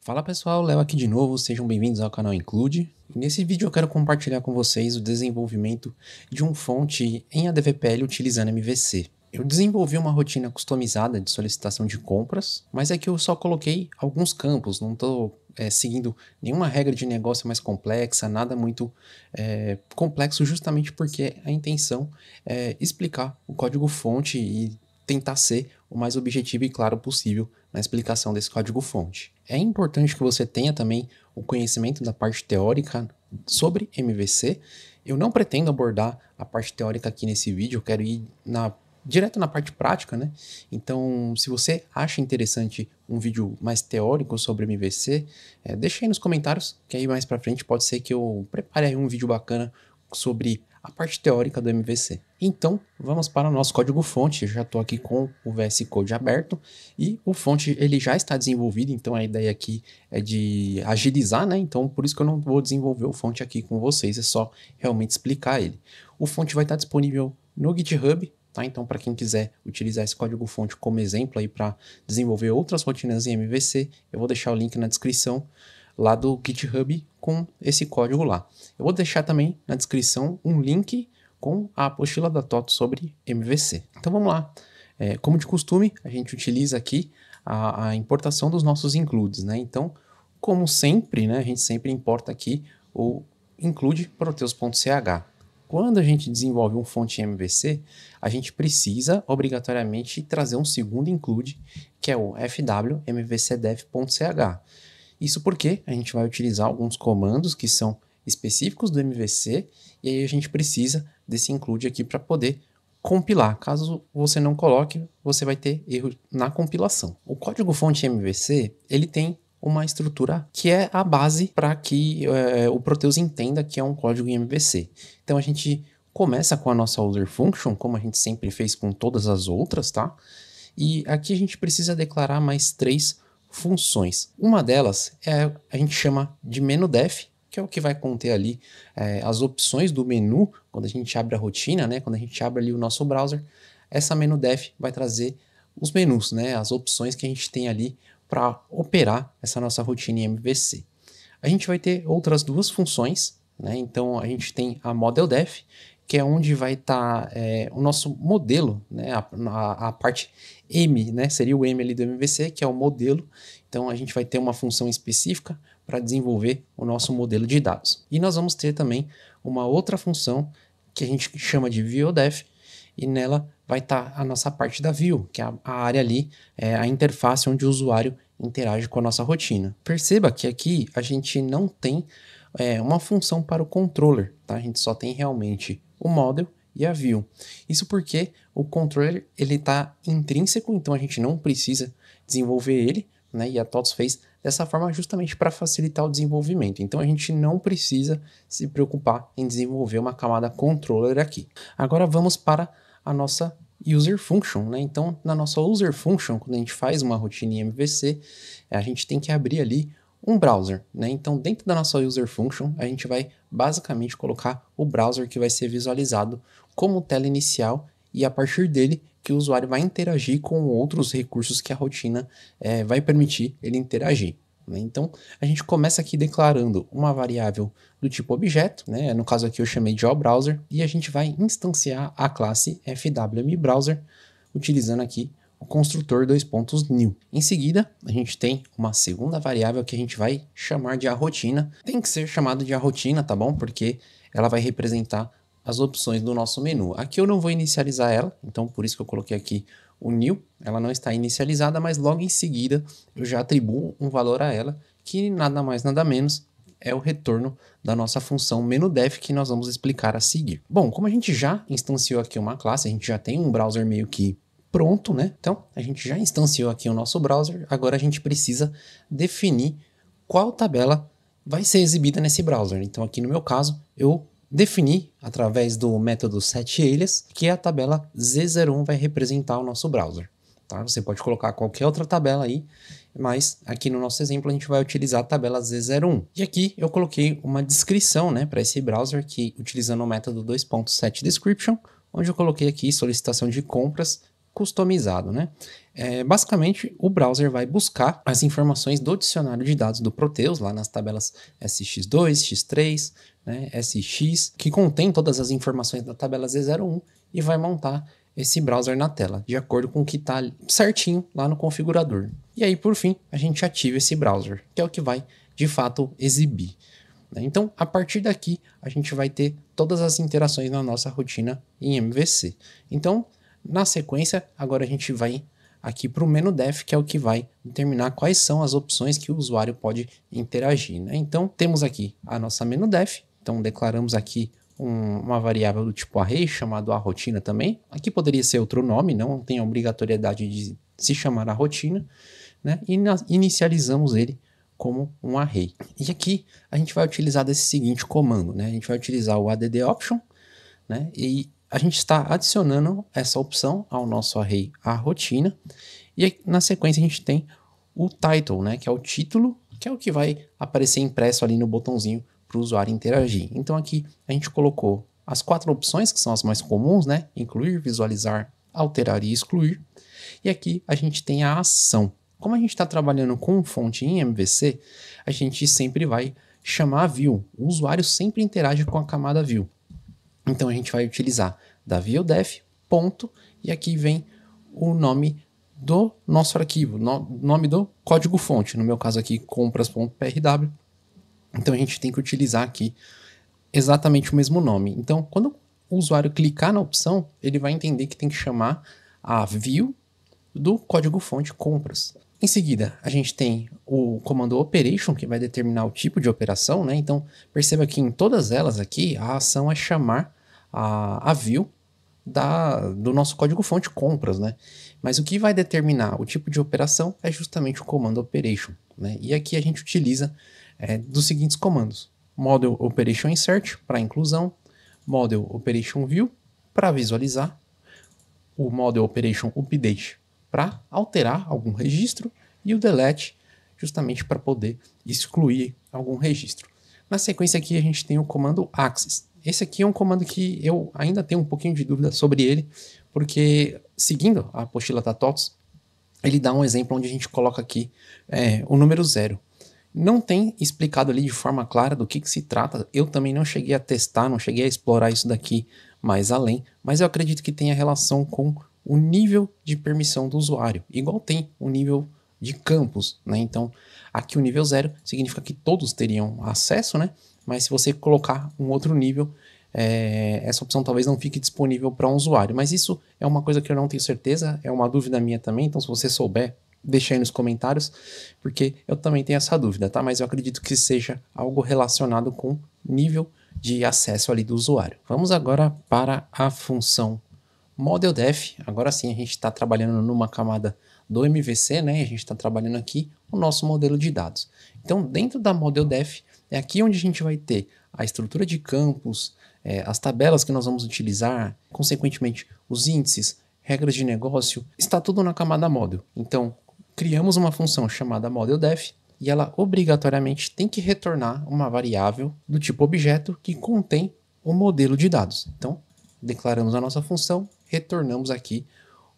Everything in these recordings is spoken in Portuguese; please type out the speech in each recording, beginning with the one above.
Fala pessoal, Léo aqui de novo, sejam bem-vindos ao canal Include. Nesse vídeo eu quero compartilhar com vocês o desenvolvimento de um fonte em ADVPL utilizando MVC. Eu desenvolvi uma rotina customizada de solicitação de compras, mas aqui eu só coloquei alguns campos, não estou seguindo nenhuma regra de negócio mais complexa, nada muito complexo, justamente porque a intenção é explicar o código-fonte e tentar ser o mais objetivo e claro possível na explicação desse código-fonte. É importante que você tenha também o conhecimento da parte teórica sobre MVC. Eu não pretendo abordar a parte teórica aqui nesse vídeo, eu quero ir direto na parte prática, né? Então, se você acha interessante um vídeo mais teórico sobre MVC, deixa aí nos comentários, que aí mais pra frente pode ser que eu prepare aí um vídeo bacana sobre a parte teórica do MVC. Então, vamos para o nosso código-fonte. Eu já estou aqui com o VS Code aberto e o fonte ele já está desenvolvido, então a ideia aqui é de agilizar, né? Então, por isso que eu não vou desenvolver o fonte aqui com vocês, é só realmente explicar ele. O fonte vai estar disponível no GitHub, tá? Então, para quem quiser utilizar esse código-fonte como exemplo aí para desenvolver outras rotinas em MVC, eu vou deixar o link na descrição lá do GitHub com esse código lá. Eu vou deixar também na descrição um link com a apostila da TOTO sobre MVC. Então vamos lá. Como de costume, a gente utiliza aqui a importação dos nossos includes, né? Então, como sempre, né, a gente sempre importa aqui o include proteus.ch. Quando a gente desenvolve um fonte em MVC, a gente precisa obrigatoriamente trazer um segundo include, que é o fw.mvcdef.ch. Isso porque a gente vai utilizar alguns comandos que são específicos do MVC e aí a gente precisa desse include aqui para poder compilar. Caso você não coloque, você vai ter erro na compilação. O código-fonte MVC, ele tem uma estrutura que é a base para que o Proteus entenda que é um código em MVC. Então a gente começa com a nossa user function, como a gente sempre fez com todas as outras, tá? E aqui a gente precisa declarar mais três funções. Uma delas a gente chama de menu.def, que é o que vai conter ali as opções do menu, quando a gente abre a rotina, né? Quando a gente abre ali o nosso browser, essa menu.def vai trazer os menus, né? As opções que a gente tem ali para operar essa nossa rotina em MVC. A gente vai ter outras duas funções, né? Então a gente tem a model.def, que é onde vai estar o nosso modelo, né? A parte M, né? Seria o M ali do MVC, que é o modelo. Então a gente vai ter uma função específica para desenvolver o nosso modelo de dados. E nós vamos ter também uma outra função que a gente chama de view.def, e nela vai estar a nossa parte da view, que é a área ali, a interface onde o usuário interage com a nossa rotina. Perceba que aqui a gente não tem uma função para o controller, tá? A gente só tem realmente o model e a view. Isso porque o controller ele está intrínseco, então a gente não precisa desenvolver ele, né? E a TOTOS fez dessa forma justamente para facilitar o desenvolvimento. Então a gente não precisa se preocupar em desenvolver uma camada controller aqui. Agora vamos para a nossa user function, né? Então na nossa user function, quando a gente faz uma rotina em MVC, a gente tem que abrir ali um browser, né? Então dentro da nossa user function, a gente vai basicamente colocar o browser que vai ser visualizado como tela inicial e a partir dele que o usuário vai interagir com outros recursos que a rotina vai permitir ele interagir, né? Então a gente começa aqui declarando uma variável do tipo objeto, né? No caso aqui eu chamei de allBrowser, e a gente vai instanciar a classe fwmBrowser utilizando aqui o construtor new. Em seguida, a gente tem uma segunda variável que a gente vai chamar de arrotina. Tem que ser chamado de arrotina, tá bom? Porque ela vai representar as opções do nosso menu. Aqui eu não vou inicializar ela, então por isso que eu coloquei aqui o new. Ela não está inicializada, mas logo em seguida eu já atribuo um valor a ela, que nada mais nada menos é o retorno da nossa função menu.def que nós vamos explicar a seguir. Bom, como a gente já instanciou aqui uma classe, a gente já tem um browser meio que pronto, né? Então, a gente já instanciou aqui o nosso browser, agora a gente precisa definir qual tabela vai ser exibida nesse browser. Então, aqui no meu caso, eu defini, através do método setAlias, que a tabela Z01 vai representar o nosso browser. Tá? Você pode colocar qualquer outra tabela aí, mas aqui no nosso exemplo a gente vai utilizar a tabela Z01. E aqui eu coloquei uma descrição, né, para esse browser, que utilizando o método 2.setDescription, onde eu coloquei aqui solicitação de compras customizado, né? Basicamente, o browser vai buscar as informações do dicionário de dados do Proteus, lá nas tabelas SX2, X3, né, SX, que contém todas as informações da tabela Z01 e vai montar esse browser na tela, de acordo com o que está certinho lá no configurador. E aí, por fim, a gente ativa esse browser, que é o que vai, de fato, exibir. Então, a partir daqui, a gente vai ter todas as interações na nossa rotina em MVC. Então, na sequência, agora a gente vai aqui para o menu def, que é o que vai determinar quais são as opções que o usuário pode interagir, né? Então, temos aqui a nossa menu def, então declaramos aqui uma variável do tipo array, chamado arrotina também. Aqui poderia ser outro nome, não tem a obrigatoriedade de se chamar arrotina, né? E inicializamos ele como um array. E aqui a gente vai utilizar desse seguinte comando, né? A gente vai utilizar o add option, né? E a gente está adicionando essa opção ao nosso array arrotina. E na sequência a gente tem o title, né? Que é o título, que é o que vai aparecer impresso ali no botãozinho para o usuário interagir. Então aqui a gente colocou as 4 opções, que são as mais comuns, né? Incluir, visualizar, alterar e excluir. E aqui a gente tem a ação. Como a gente está trabalhando com fonte em MVC, a gente sempre vai chamar a view. O usuário sempre interage com a camada view. Então a gente vai utilizar da viewDef, ponto, e aqui vem o nome do nosso arquivo, nome do código fonte, no meu caso aqui compras.prw. Então a gente tem que utilizar aqui exatamente o mesmo nome. Então quando o usuário clicar na opção, ele vai entender que tem que chamar a view do código fonte compras. Em seguida, a gente tem o comando operation, que vai determinar o tipo de operação, né? Então, perceba que em todas elas aqui, a ação é chamar a view do nosso código fonte compras, né? Mas o que vai determinar o tipo de operação é justamente o comando operation, né? E aqui a gente utiliza dos seguintes comandos: model operation insert para inclusão, model operation view para visualizar, o model operation update para alterar algum registro e o delete justamente para poder excluir algum registro. Na sequência aqui a gente tem o comando access. Esse aqui é um comando que eu ainda tenho um pouquinho de dúvida sobre ele, porque seguindo a apostila da TOTOS, ele dá um exemplo onde a gente coloca aqui o número 0. Não tem explicado ali de forma clara do que se trata. Eu também não cheguei a testar, não cheguei a explorar isso daqui mais além, mas eu acredito que tenha relação com o nível de permissão do usuário, igual tem o nível de campos, né? Então, aqui o nível 0 significa que todos teriam acesso, né? Mas se você colocar um outro nível, essa opção talvez não fique disponível para um usuário. Mas isso é uma coisa que eu não tenho certeza, é uma dúvida minha também, então se você souber, deixa aí nos comentários, porque eu também tenho essa dúvida, tá? Mas eu acredito que seja algo relacionado com nível de acesso ali do usuário. Vamos agora para a função ModelDef. Agora sim a gente está trabalhando numa camada do MVC, né? A gente está trabalhando aqui o nosso modelo de dados. Então, dentro da ModelDef, é aqui onde a gente vai ter a estrutura de campos, as tabelas que nós vamos utilizar, consequentemente, os índices, regras de negócio, está tudo na camada Model. Então, criamos uma função chamada ModelDef e ela obrigatoriamente tem que retornar uma variável do tipo objeto que contém o modelo de dados. Então, declaramos a nossa função, retornamos aqui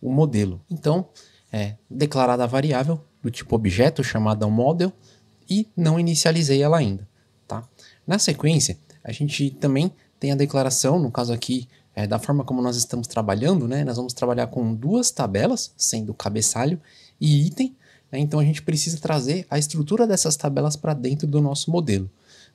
o modelo. Então, declarada a variável do tipo objeto chamada model e não inicializei ela ainda. Tá? Na sequência, a gente também tem a declaração, no caso aqui, da forma como nós estamos trabalhando, né? Nós vamos trabalhar com 2 tabelas, sendo cabeçalho e item, né? Então a gente precisa trazer a estrutura dessas tabelas para dentro do nosso modelo.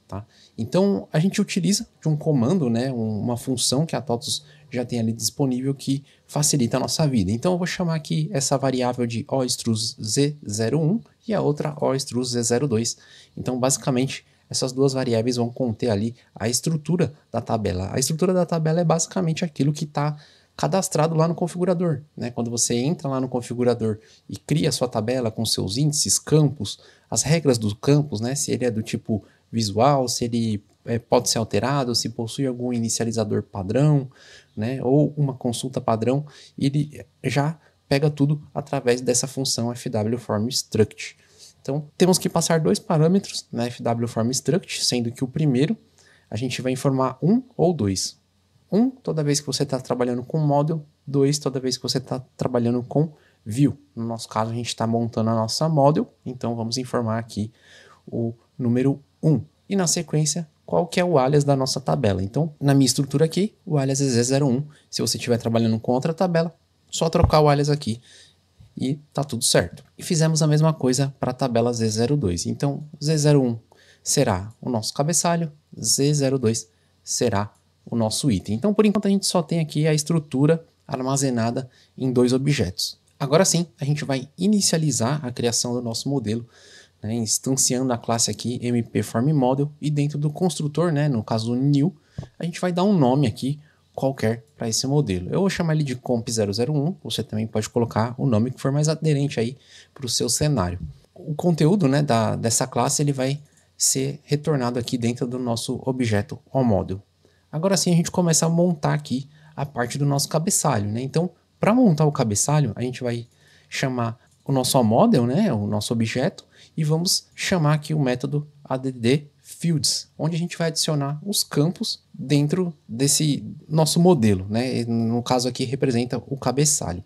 Tá? Então a gente utiliza de um comando, né? Uma função que a TOTOS já tem ali disponível que facilita a nossa vida. Então eu vou chamar aqui essa variável de ostruz z01 e a outra ostruz z02. Então basicamente essas 2 variáveis vão conter ali a estrutura da tabela. A estrutura da tabela é basicamente aquilo que está cadastrado lá no configurador, né? Quando você entra lá no configurador e cria a sua tabela com seus índices, campos, as regras dos campos, né? Se ele é do tipo visual, se ele pode ser alterado, se possui algum inicializador padrão, né? Ou uma consulta padrão, ele já pega tudo através dessa função fwFormStruct. Então, temos que passar 2 parâmetros na fwFormStruct, sendo que o primeiro a gente vai informar 1 ou 2. 1 toda vez que você está trabalhando com model, 2 toda vez que você está trabalhando com view. No nosso caso, a gente está montando a nossa model, então vamos informar aqui o número 1. E na sequência, qual que é o alias da nossa tabela. Então, na minha estrutura aqui, o alias é Z01. Se você estiver trabalhando com outra tabela, só trocar o alias aqui e tá tudo certo. E fizemos a mesma coisa para a tabela Z02. Então, Z01 será o nosso cabeçalho, Z02 será o nosso item. Então, por enquanto, a gente só tem aqui a estrutura armazenada em 2 objetos. Agora sim, a gente vai inicializar a criação do nosso modelo, né, instanciando a classe aqui MPFormModel, e dentro do construtor, né, no caso do new, a gente vai dar um nome aqui qualquer para esse modelo. Eu vou chamar ele de comp001, você também pode colocar o nome que for mais aderente aí para o seu cenário. O conteúdo, né, dessa classe ele vai ser retornado aqui dentro do nosso objeto onModel. Agora sim a gente começa a montar aqui a parte do nosso cabeçalho, né? Então, para montar o cabeçalho, a gente vai chamar o nosso onModel, né, o nosso objeto, e vamos chamar aqui o método addFields, onde a gente vai adicionar os campos dentro desse nosso modelo, né? No caso aqui representa o cabeçalho.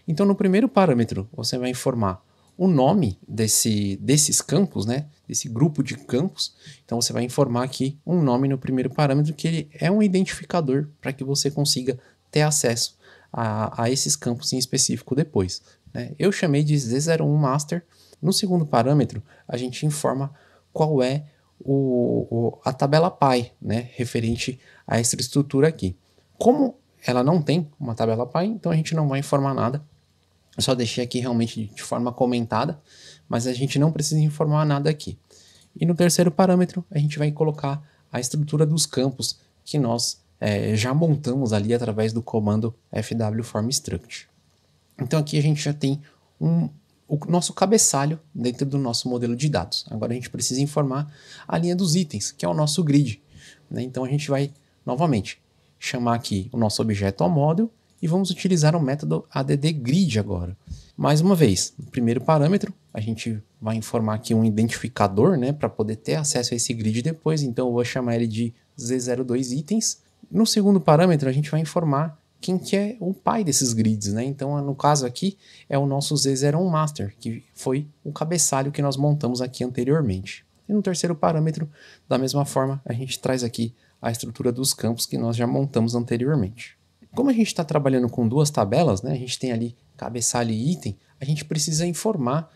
Então, no primeiro parâmetro, você vai informar o nome desses campos, né? Desse grupo de campos. Então, você vai informar aqui um nome no primeiro parâmetro, que ele é um identificador para que você consiga ter acesso a esses campos em específico depois, né? Eu chamei de Z01 Master. No segundo parâmetro, a gente informa qual é a tabela Py, né, referente a essa estrutura aqui. Como ela não tem uma tabela Py, então a gente não vai informar nada. Eu só deixei aqui realmente de forma comentada, mas a gente não precisa informar nada aqui. E no terceiro parâmetro, a gente vai colocar a estrutura dos campos que nós já montamos ali através do comando fwFormStruct. Então aqui a gente já tem o nosso cabeçalho dentro do nosso modelo de dados. Agora a gente precisa informar a linha dos itens, que é o nosso grid, né? Então a gente vai, novamente, chamar aqui o nosso objeto onModel e vamos utilizar o método addGrid agora. Mais uma vez, no primeiro parâmetro, a gente vai informar aqui um identificador, né, para poder ter acesso a esse grid depois, então eu vou chamar ele de Z02 itens. No segundo parâmetro, a gente vai informar quem que é o pai desses grids, né? Então, no caso aqui, é o nosso Z01 Master, que foi o cabeçalho que nós montamos aqui anteriormente. E no terceiro parâmetro, da mesma forma, a gente traz aqui a estrutura dos campos que nós já montamos anteriormente. Como a gente está trabalhando com 2 tabelas, né? A gente tem ali cabeçalho e item, a gente precisa informar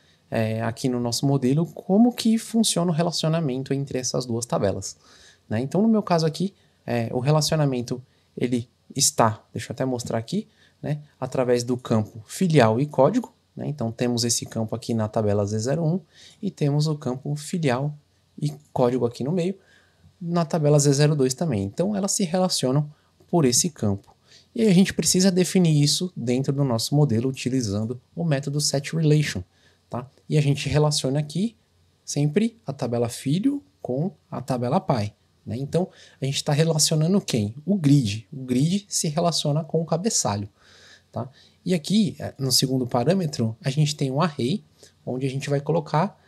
aqui no nosso modelo como que funciona o relacionamento entre essas 2 tabelas, né? Então, no meu caso aqui, o relacionamento ele está, deixa eu até mostrar aqui, né, através do campo filial e código, né? Então temos esse campo aqui na tabela Z01 e temos o campo filial e código aqui no meio na tabela Z02 também. Então elas se relacionam por esse campo. E a gente precisa definir isso dentro do nosso modelo utilizando o método setRelation, tá? E a gente relaciona aqui sempre a tabela filho com a tabela pai, né? Então, a gente está relacionando quem? O grid. O grid se relaciona com o cabeçalho, tá? E aqui, no segundo parâmetro, a gente tem um array, onde a gente vai colocar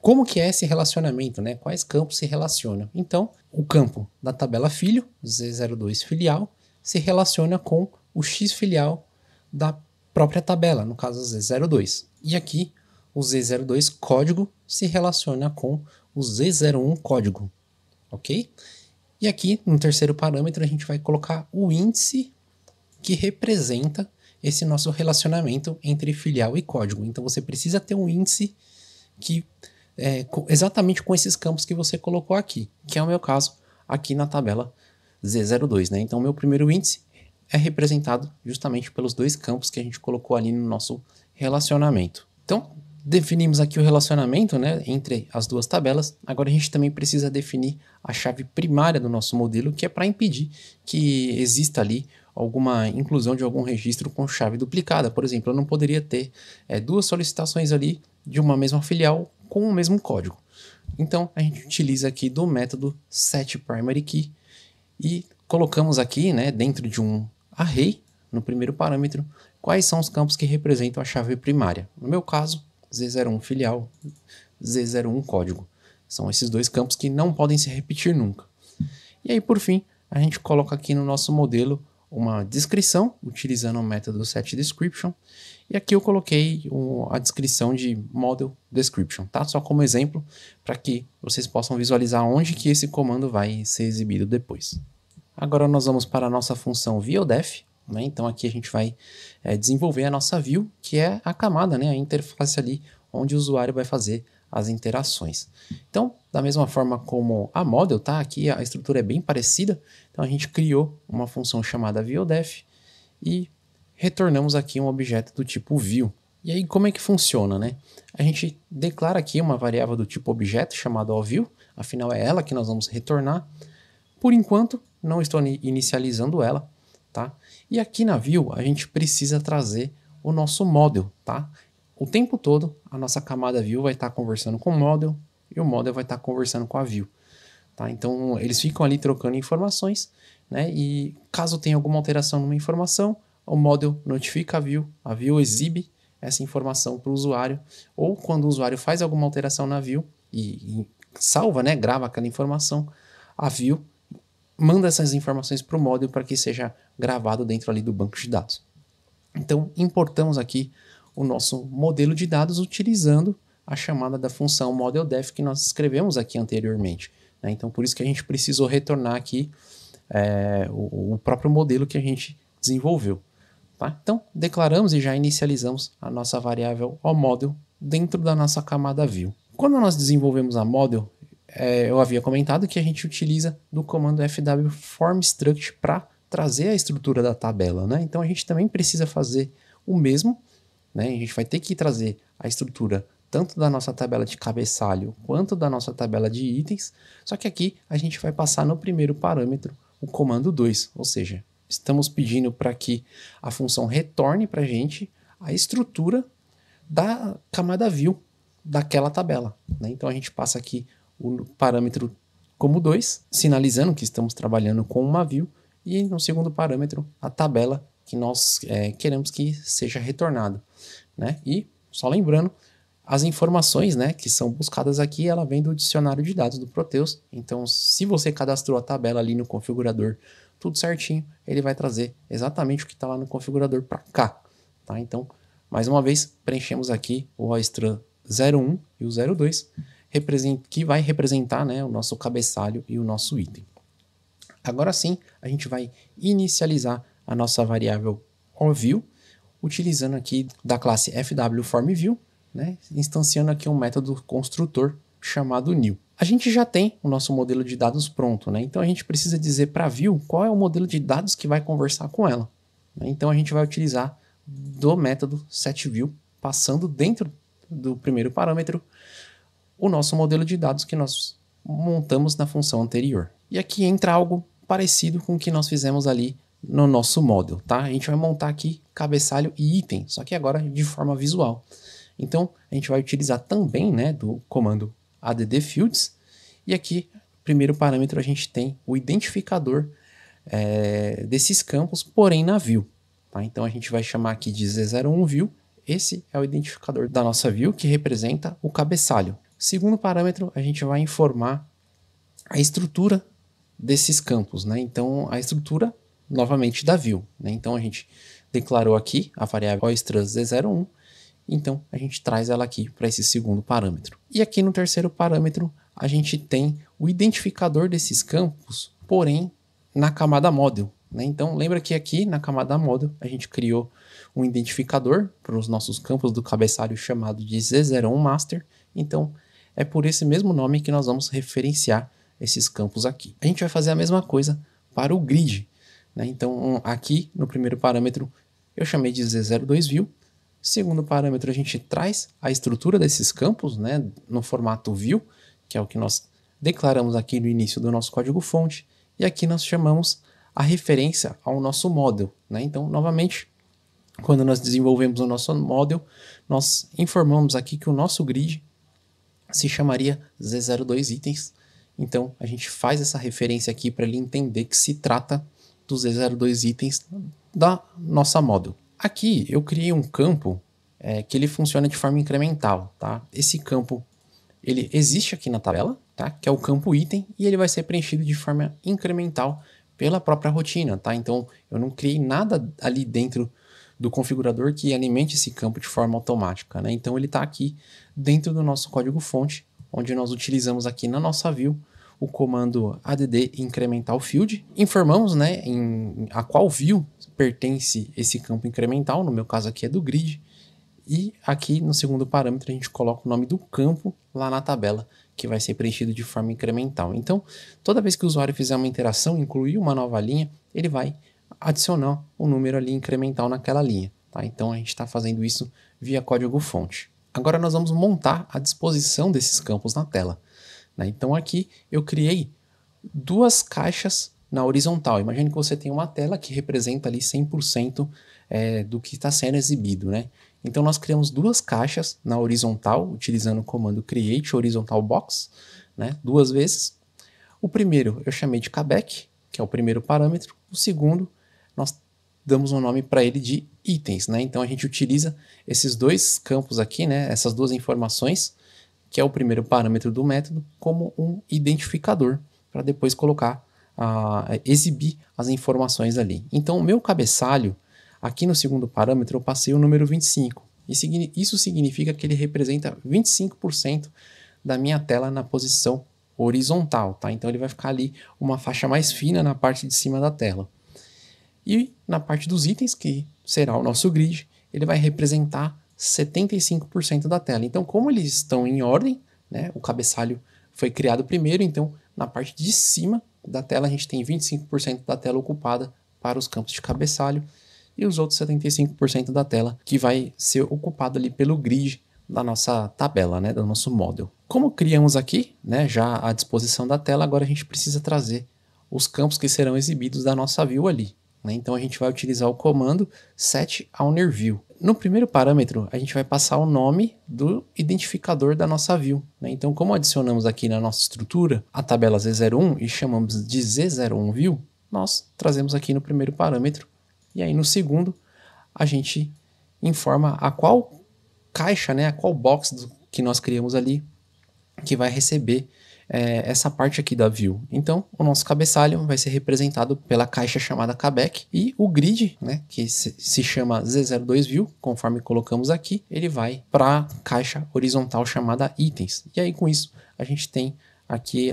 como que é esse relacionamento, né? Quais campos se relacionam. Então, o campo da tabela filho, Z02 filial, se relaciona com o X filial da própria tabela, no caso Z02. E aqui, o Z02 código se relaciona com o Z01 código, ok? E aqui, no terceiro parâmetro, a gente vai colocar o índice que representa esse nosso relacionamento entre filial e código. Então, você precisa ter um índice que exatamente com esses campos que você colocou aqui, que é o meu caso aqui na tabela Z02, né? Então, o meu primeiro índice é representado justamente pelos 2 campos que a gente colocou ali no nosso relacionamento. Então, definimos aqui o relacionamento, né, entre as 2 tabelas. Agora a gente também precisa definir a chave primária do nosso modelo, que é para impedir que exista ali alguma inclusão de algum registro com chave duplicada. Por exemplo, eu não poderia ter 2 solicitações ali de uma mesma filial com o mesmo código. Então, a gente utiliza aqui do método setPrimaryKey e colocamos aqui, né, dentro de um array, no primeiro parâmetro, quais são os campos que representam a chave primária. No meu caso, Z01 filial, Z01 código. São esses 2 campos que não podem se repetir nunca. E aí, por fim, a gente coloca aqui no nosso modelo uma descrição, utilizando o método setDescription, E aqui eu coloquei a descrição de Model Description, tá? Só como exemplo, para que vocês possam visualizar onde que esse comando vai ser exibido depois. Agora nós vamos para a nossa função ViewDef, né? Então aqui a gente vai desenvolver a nossa view, que é a camada, né? A interface ali onde o usuário vai fazer as interações. Então, da mesma forma como a Model, tá? Aqui a estrutura é bem parecida. Então a gente criou uma função chamada ViewDef e retornamos aqui um objeto do tipo View. E aí como é que funciona, né? A gente declara aqui uma variável do tipo objeto chamada View, afinal é ela que nós vamos retornar. Por enquanto, não estou inicializando ela, tá? E aqui na View, a gente precisa trazer o nosso model, tá? O tempo todo, a nossa camada View vai estar conversando com o model e o model vai estar conversando com a View, tá? Então, eles ficam ali trocando informações, né? E caso tenha alguma alteração numa informação, o model notifica a View exibe essa informação para o usuário, ou quando o usuário faz alguma alteração na View e salva, né? Grava aquela informação, a View manda essas informações para o model para que seja gravado dentro ali do banco de dados. Então, importamos aqui o nosso modelo de dados utilizando a chamada da função ModelDef que nós escrevemos aqui anteriormente, né? Então, por isso que a gente precisou retornar aqui o próprio modelo que a gente desenvolveu. Tá? Então, declaramos e já inicializamos a nossa variável oModel dentro da nossa camada View. Quando nós desenvolvemos a Model, eu havia comentado que a gente utiliza do comando fwFormStruct para trazer a estrutura da tabela, né? Então a gente também precisa fazer o mesmo, né? A gente vai ter que trazer a estrutura tanto da nossa tabela de cabeçalho quanto da nossa tabela de itens, só que aqui a gente vai passar no primeiro parâmetro o comando 2, ou seja, estamos pedindo para que a função retorne para a gente a estrutura da camada View daquela tabela, né? Então a gente passa aqui o parâmetro como 2, sinalizando que estamos trabalhando com uma view, e no segundo parâmetro a tabela que nós queremos que seja retornada, né? E só lembrando, as informações, né, que são buscadas aqui, ela vem do dicionário de dados do Proteus. Então, se você cadastrou a tabela ali no configurador tudo certinho, ele vai trazer exatamente o que está lá no configurador para cá, tá? Então, mais uma vez, preenchemos aqui o OSTrun 01 e o 02, que vai representar, né, o nosso cabeçalho e o nosso item. Agora sim, a gente vai inicializar a nossa variável oView, utilizando aqui da classe fwFormView, né, instanciando aqui um método construtor chamado new. A gente já tem o nosso modelo de dados pronto, né? Então a gente precisa dizer para a view qual é o modelo de dados que vai conversar com ela, né? Então a gente vai utilizar do método setView, passando dentro do primeiro parâmetro o nosso modelo de dados que nós montamos na função anterior. E aqui entra algo parecido com o que nós fizemos ali no nosso model, tá? A gente vai montar aqui cabeçalho e item, só que agora de forma visual. Então, a gente vai utilizar também, né, do comando addFields, e aqui, primeiro parâmetro, a gente tem o identificador desses campos, porém na view, tá? Então, a gente vai chamar aqui de Z01View, esse é o identificador da nossa view, que representa o cabeçalho. Segundo parâmetro, a gente vai informar a estrutura desses campos, né? Então, a estrutura, novamente, da view, né? Então, a gente declarou aqui a variável OSTrun Z01, então a gente traz ela aqui para esse segundo parâmetro. E aqui no terceiro parâmetro, a gente tem o identificador desses campos, porém, na camada model, né? Então, lembra que aqui na camada model, a gente criou um identificador para os nossos campos do cabeçalho chamado de Z01Master, então é por esse mesmo nome que nós vamos referenciar esses campos aqui. A gente vai fazer a mesma coisa para o grid, né? Então, aqui no primeiro parâmetro, eu chamei de Z02View. Segundo parâmetro, a gente traz a estrutura desses campos, né, no formato view, que é o que nós declaramos aqui no início do nosso código-fonte. E aqui nós chamamos a referência ao nosso model, né? Então, novamente, quando nós desenvolvemos o nosso model, nós informamos aqui que o nosso grid se chamaria Z02itens. Então, a gente faz essa referência aqui para ele entender que se trata dos Z02itens da nossa model. Aqui eu criei um campo que ele funciona de forma incremental, tá? Esse campo ele existe aqui na tabela, tá? Que é o campo item, e ele vai ser preenchido de forma incremental pela própria rotina, tá? Então eu não criei nada ali dentro do configurador que alimente esse campo de forma automática, né? Então ele está aqui dentro do nosso código-fonte, onde nós utilizamos aqui na nossa view o comando add incremental field. Informamos, né, a qual view pertence esse campo incremental, no meu caso aqui é do grid. E aqui no segundo parâmetro a gente coloca o nome do campo lá na tabela, que vai ser preenchido de forma incremental. Então, toda vez que o usuário fizer uma interação, incluir uma nova linha, ele vai adicionar um número ali incremental naquela linha. Tá? Então, a gente está fazendo isso via código-fonte. Agora nós vamos montar a disposição desses campos na tela. Né? Então, aqui eu criei duas caixas na horizontal. Imagine que você tem uma tela que representa ali 100% do que está sendo exibido, né? Então nós criamos duas caixas na horizontal, utilizando o comando create horizontal box, né? Duas vezes. O primeiro eu chamei de callback, que é o primeiro parâmetro. O segundo, nós damos um nome para ele de itens, né? Então a gente utiliza esses dois campos aqui, né? Essas duas informações, que é o primeiro parâmetro do método, como um identificador, para depois colocar, exibir as informações ali. Então o meu cabeçalho, aqui no segundo parâmetro, eu passei o número 25. Isso significa que ele representa 25% da minha tela na posição horizontal, tá? Então ele vai ficar ali uma faixa mais fina na parte de cima da tela. E na parte dos itens, que será o nosso grid, ele vai representar 75% da tela. Então, como eles estão em ordem, né, o cabeçalho foi criado primeiro, então na parte de cima da tela a gente tem 25% da tela ocupada para os campos de cabeçalho, e os outros 75% da tela que vai ser ocupado ali pelo grid da nossa tabela, né, do nosso model. Como criamos aqui, né, já a disposição da tela, agora a gente precisa trazer os campos que serão exibidos da nossa view ali. Né? Então a gente vai utilizar o comando setOwnerView. No primeiro parâmetro, a gente vai passar o nome do identificador da nossa view. Né? Então, como adicionamos aqui na nossa estrutura a tabela Z01 e chamamos de Z01View, nós trazemos aqui no primeiro parâmetro. E aí no segundo, a gente informa a qual caixa, né, a qual box que nós criamos ali, que vai receber essa parte aqui da view. Então, o nosso cabeçalho vai ser representado pela caixa chamada callback, e o grid, né, que se chama Z02View, conforme colocamos aqui, ele vai para a caixa horizontal chamada itens. E aí com isso, a gente tem aqui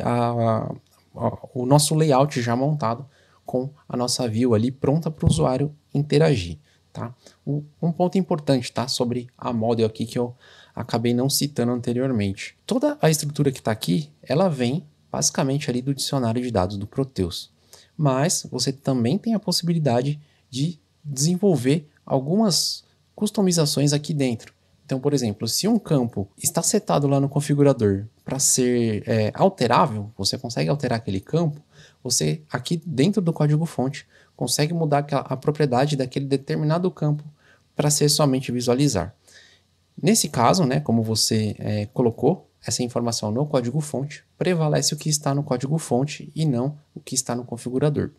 o nosso layout já montado, com a nossa view ali pronta para o usuário interagir, tá? Um ponto importante, tá? Sobre a model aqui que eu acabei não citando anteriormente. Toda a estrutura que está aqui, ela vem basicamente ali do dicionário de dados do Proteus. Mas você também tem a possibilidade de desenvolver algumas customizações aqui dentro. Então, por exemplo, se um campo está setado lá no configurador para ser alterável, você consegue alterar aquele campo, você aqui dentro do código-fonte consegue mudar a propriedade daquele determinado campo para ser somente visualizar. Nesse caso, né, como você colocou essa informação no código-fonte, prevalece o que está no código-fonte e não o que está no configurador.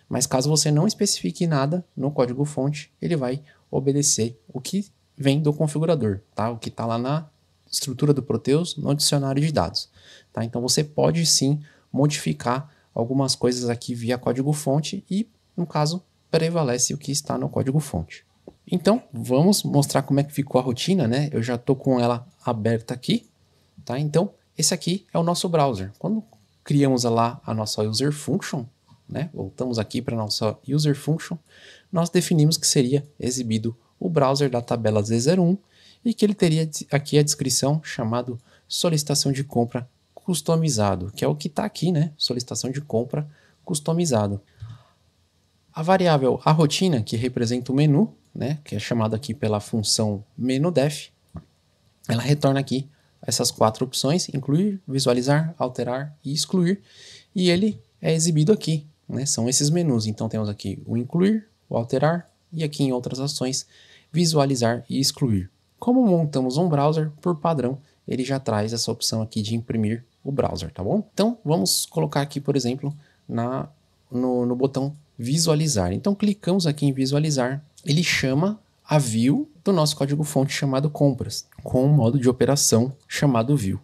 Mas caso você não especifique nada no código-fonte, ele vai obedecer o que vem do configurador, tá? O que está lá na estrutura do Proteus, no dicionário de dados. Tá? Então você pode sim modificar algumas coisas aqui via código-fonte e, no caso, prevalece o que está no código-fonte. Então, vamos mostrar como é que ficou a rotina, né? Eu já estou com ela aberta aqui, tá? Então, esse aqui é o nosso browser. Quando criamos lá a nossa user function, né? Voltamos aqui para a nossa user function, nós definimos que seria exibido o browser da tabela Z01 e que ele teria aqui a descrição chamado solicitação de compra customizado, que é o que está aqui, né? Solicitação de compra customizado. A variável a rotina, que representa o menu, né? Que é chamado aqui pela função menudef, ela retorna aqui essas quatro opções: incluir, visualizar, alterar e excluir, e ele é exibido aqui, né? São esses menus. Então temos aqui o incluir, o alterar e aqui em outras ações, visualizar e excluir. Como montamos um browser, por padrão, ele já traz essa opção aqui de imprimir o browser, tá bom? Então vamos colocar aqui, por exemplo, no botão visualizar. Então clicamos aqui em visualizar, ele chama a view do nosso código-fonte chamado compras, com um modo de operação chamado view.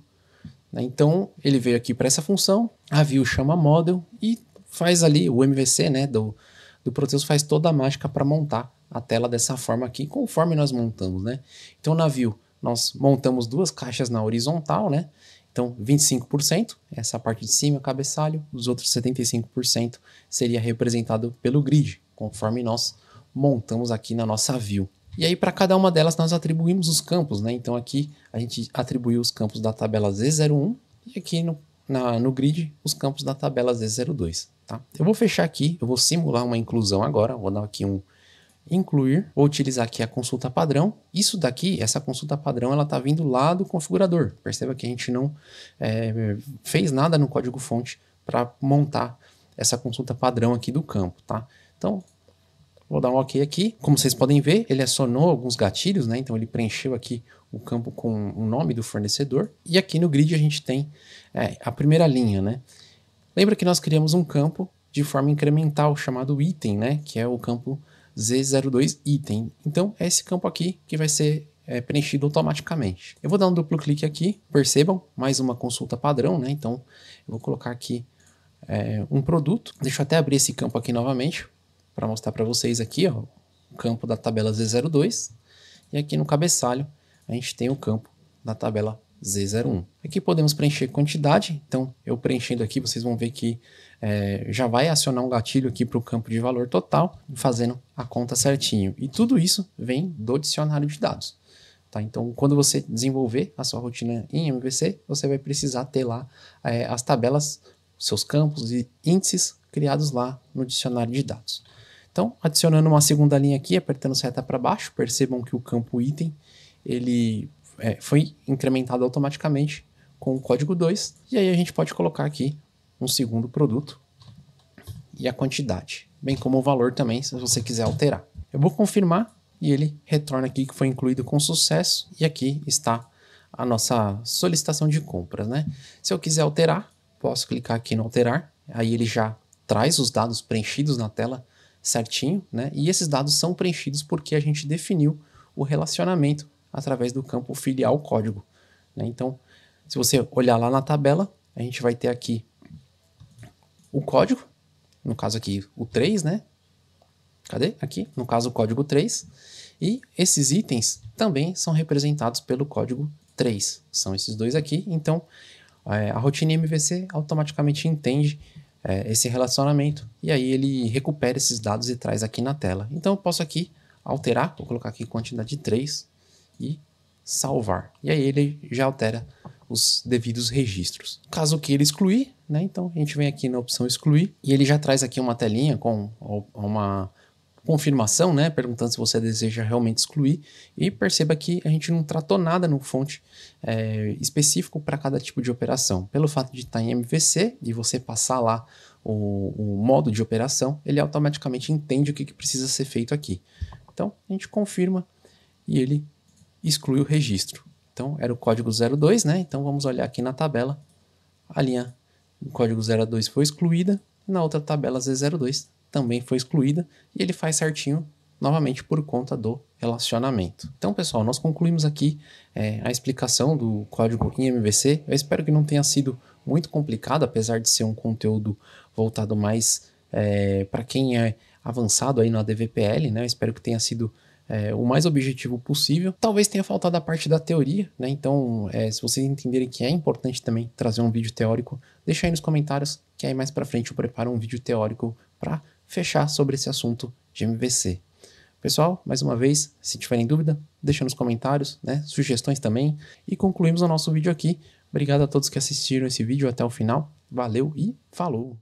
Então ele veio aqui para essa função, a view chama model e faz ali o MVC, né, do Proteus, faz toda a mágica para montar a tela dessa forma aqui, conforme nós montamos, né? Então, o navio, nós montamos 2 caixas na horizontal, né? Então, 25%, essa parte de cima, cabeçalho, os outros 75% seria representado pelo grid, conforme nós montamos aqui na nossa view. E aí, para cada uma delas, nós atribuímos os campos, né? Então, aqui a gente atribuiu os campos da tabela Z01 e aqui no grid, os campos da tabela Z02, tá? Eu vou fechar aqui, eu vou simular uma inclusão agora, vou dar aqui um incluir, vou utilizar aqui a consulta padrão. Isso daqui, essa consulta padrão, ela está vindo lá do configurador. Perceba que a gente não fez nada no código-fonte para montar essa consulta padrão aqui do campo, tá? Então, vou dar um OK aqui. Como vocês podem ver, ele acionou alguns gatilhos, né? Então, ele preencheu aqui o campo com o nome do fornecedor. E aqui no grid a gente tem a primeira linha, né? Lembra que nós criamos um campo de forma incremental chamado item, né? Que é o campo Z02 item. Então, é esse campo aqui que vai ser preenchido automaticamente. Eu vou dar um duplo clique aqui, percebam, mais uma consulta padrão, né? Então, eu vou colocar aqui um produto. Deixa eu até abrir esse campo aqui novamente, para mostrar para vocês aqui, ó, o campo da tabela Z02. E aqui no cabeçalho, a gente tem o campo da tabela Z01. Aqui podemos preencher quantidade, então eu preenchendo aqui, vocês vão ver que já vai acionar um gatilho aqui para o campo de valor total, fazendo a conta certinho. E tudo isso vem do dicionário de dados. Tá? Então, quando você desenvolver a sua rotina em MVC, você vai precisar ter lá as tabelas, seus campos e índices criados lá no dicionário de dados. Então, adicionando uma segunda linha aqui, apertando seta para baixo, percebam que o campo item ele foi incrementado automaticamente com o código 2. E aí a gente pode colocar aqui um segundo produto e a quantidade, bem como o valor também, se você quiser alterar. Eu vou confirmar e ele retorna aqui que foi incluído com sucesso. E aqui está a nossa solicitação de compras, né? Se eu quiser alterar, posso clicar aqui no alterar. Aí ele já traz os dados preenchidos na tela certinho, né? E esses dados são preenchidos porque a gente definiu o relacionamento através do campo filial código, né? Então, se você olhar lá na tabela, a gente vai ter aqui o código, no caso aqui o 3, né? Cadê? Aqui, no caso o código 3. E esses itens também são representados pelo código 3. São esses dois aqui. Então, a rotina MVC automaticamente entende esse relacionamento e aí ele recupera esses dados e traz aqui na tela. Então, eu posso aqui alterar, vou colocar aqui quantidade 3 e salvar. E aí ele já altera os devidos registros. Caso queira excluir, né? Então a gente vem aqui na opção excluir e ele já traz aqui uma telinha com uma confirmação, né? Perguntando se você deseja realmente excluir. E perceba que a gente não tratou nada no fonte específico para cada tipo de operação. Pelo fato de estar em MVC e você passar lá o modo de operação, ele automaticamente entende o que precisa ser feito aqui. Então a gente confirma e ele exclui o registro. Então era o código 02, né? Então vamos olhar aqui na tabela. A linha do código 02 foi excluída. Na outra tabela Z02 também foi excluída. E ele faz certinho novamente por conta do relacionamento. Então, pessoal, nós concluímos aqui a explicação do código em MVC. Eu espero que não tenha sido muito complicado, apesar de ser um conteúdo voltado mais para quem é avançado aí no ADVPL, né? Eu espero que tenha sido o mais objetivo possível. Talvez tenha faltado a parte da teoria, né? Então, se vocês entenderem que é importante também trazer um vídeo teórico, deixa aí nos comentários, que aí mais pra frente eu preparo um vídeo teórico para fechar sobre esse assunto de MVC. Pessoal, mais uma vez, se tiverem dúvida, deixa nos comentários, né? Sugestões também. E concluímos o nosso vídeo aqui. Obrigado a todos que assistiram esse vídeo até o final. Valeu e falou!